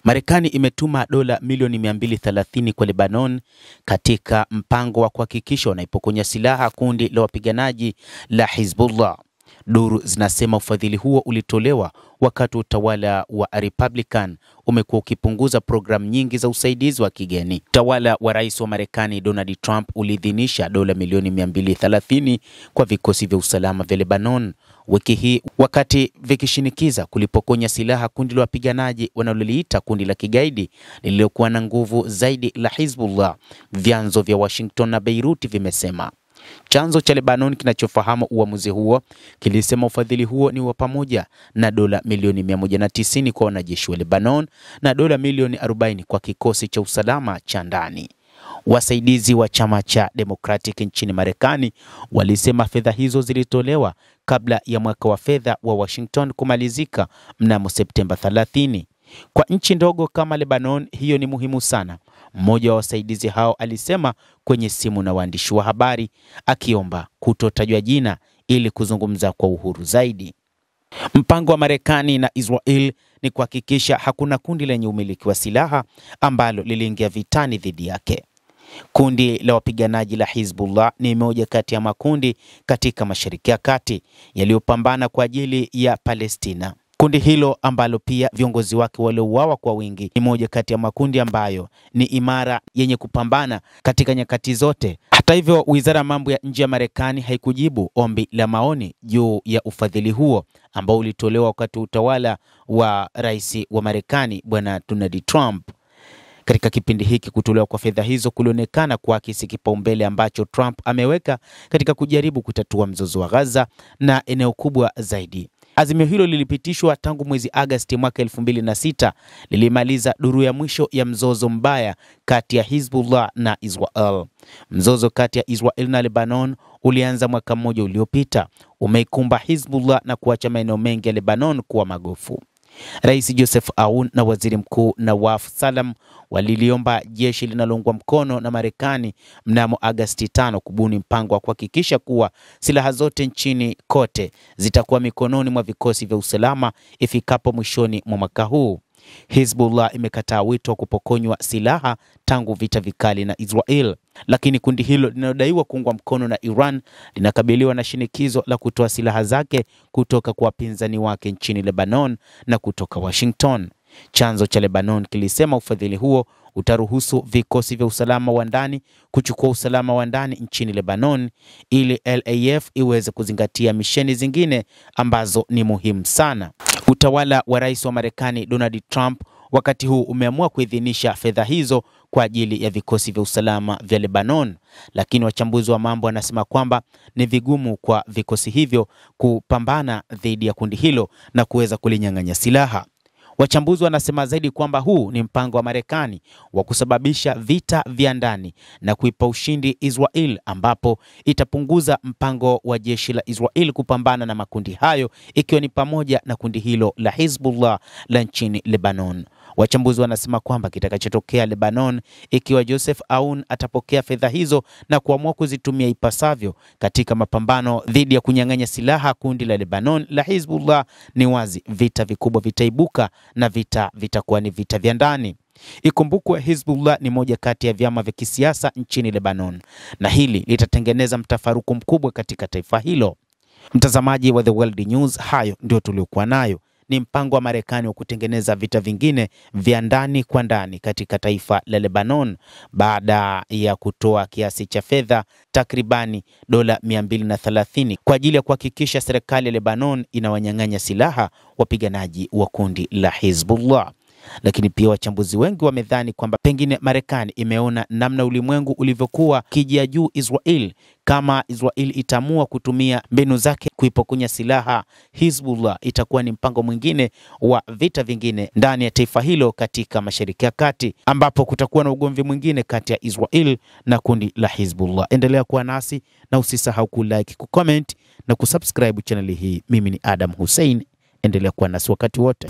Marekani imetuma dola milioni 230 kwa Lebanon katika mpango wa kuhakikisha wanaipokonya silaha kundi la wapiganaji la Hezbollah. Duru zinasema ufadhili huo ulitolewa wakati utawala wa Republican umekuwa ukipunguza programu nyingi za usaidizi wa kigeni. Utawala wa rais wa Marekani Donald Trump uliidhinisha dola milioni 230 kwa vikosi vya usalama vya Lebanon wiki hii, wakati vikishinikiza kulipokonya silaha kundi la wapiganaji wanaloliita kundi la kigaidi lililokuwa na nguvu zaidi la Hezbollah, vyanzo vya Washington na Beirut vimesema. Chanzo cha Lebanon kinachofahamu uamuzi huo kilisema ufadhili huo ni wa pamoja na dola milioni 190 kwa wanajeshi wa Lebanon na dola milioni 40 kwa kikosi cha usalama cha ndani. Wasaidizi wa chama cha Democratic nchini Marekani walisema fedha hizo zilitolewa kabla ya mwaka wa fedha wa Washington kumalizika mnamo Septemba 30. Kwa nchi ndogo kama Lebanon, hiyo ni muhimu sana, mmoja wa wasaidizi hao alisema kwenye simu na waandishi wa habari, akiomba kutotajwa jina ili kuzungumza kwa uhuru zaidi. Mpango wa Marekani na Israel ni kuhakikisha hakuna kundi lenye umiliki wa silaha ambalo liliingia vitani dhidi yake. Kundi la wapiganaji la Hezbollah ni moja kati ya makundi katika Mashariki ya Kati yaliyopambana kwa ajili ya Palestina. Kundi hilo ambalo pia viongozi wake waliouawa kwa wingi ni moja kati ya makundi ambayo ni imara yenye kupambana katika nyakati zote. Hata hivyo, Wizara ya Mambo ya Nje ya Marekani haikujibu ombi la maoni juu ya ufadhili huo ambao ulitolewa wakati utawala wa rais wa Marekani Bwana Donald Trump. Katika kipindi hiki kutolewa kwa fedha hizo kulionekana kuakisi kipaumbele ambacho Trump ameweka katika kujaribu kutatua mzozo wa Gaza na eneo kubwa zaidi. Azimio hilo lilipitishwa tangu mwezi Agosti mwaka 2006, lilimaliza duru ya mwisho ya mzozo mbaya kati ya Hezbollah na Israel. Mzozo kati ya Israel na Lebanon ulianza mwaka mmoja uliopita, umeikumba Hezbollah na kuacha maeneo mengi ya Lebanon kuwa magofu. Rais Joseph Aoun na Waziri Mkuu Nawaf Salam waliliomba jeshi linaloungwa mkono na Marekani mnamo Agosti 5 kubuni mpango wa kuhakikisha kuwa silaha zote nchini kote zitakuwa mikononi mwa vikosi vya usalama ifikapo mwishoni mwa mwaka huu. Hezbollah imekataa wito wa kupokonywa silaha tangu vita vikali na Israel, lakini kundi hilo linalodaiwa kuungwa mkono na Iran linakabiliwa na shinikizo la kutoa silaha zake kutoka kwa wapinzani wake nchini Lebanon na kutoka Washington. Chanzo cha Lebanon kilisema ufadhili huo utaruhusu vikosi vya usalama wa ndani kuchukua usalama wa ndani nchini Lebanon ili LAF iweze kuzingatia misheni zingine ambazo ni muhimu sana. Utawala wa rais wa Marekani Donald Trump wakati huu umeamua kuidhinisha fedha hizo kwa ajili ya vikosi vya usalama vya Lebanon, lakini wachambuzi wa mambo wanasema kwamba ni vigumu kwa vikosi hivyo kupambana dhidi ya kundi hilo na kuweza kulinyang'anya silaha. Wachambuzi wanasema zaidi kwamba huu ni mpango wa Marekani wa kusababisha vita vya ndani na kuipa ushindi Israel, ambapo itapunguza mpango wa jeshi la Israel kupambana na makundi hayo, ikiwa ni pamoja na kundi hilo la Hezbollah la nchini Lebanon. Wachambuzi wanasema kwamba kitakachotokea Lebanon ikiwa Joseph Aoun atapokea fedha hizo na kuamua kuzitumia ipasavyo katika mapambano dhidi ya kunyang'anya silaha kundi la Lebanon la Hezbollah, ni wazi vita vikubwa vitaibuka na vitakuwa ni vita vya ndani. Ikumbukwe Hezbollah ni moja kati ya vyama vya kisiasa nchini Lebanon, na hili litatengeneza mtafaruku mkubwa katika taifa hilo. Mtazamaji wa The World News, hayo ndio tuliokuwa nayo. Ni mpango wa Marekani wa kutengeneza vita vingine vya ndani kwa ndani katika taifa la Lebanon baada ya kutoa kiasi cha fedha takribani dola 230 kwa ajili ya kuhakikisha serikali ya Lebanon inawanyang'anya silaha wapiganaji wa kundi la Hezbollah. Lakini pia wachambuzi wengi wamedhani kwamba pengine Marekani imeona namna ulimwengu ulivyokuwa kijia juu Israel. Kama Israel itaamua kutumia mbinu zake kuipokonya silaha Hezbollah, itakuwa ni mpango mwingine wa vita vingine ndani ya taifa hilo katika Mashariki ya Kati, ambapo kutakuwa na ugomvi mwingine kati ya Israel na kundi la Hezbollah. Endelea kuwa nasi na usisahau kulike, kucomment na kusubscribe channel hii. Mimi ni Adam Hussein, endelea kuwa nasi wakati wote.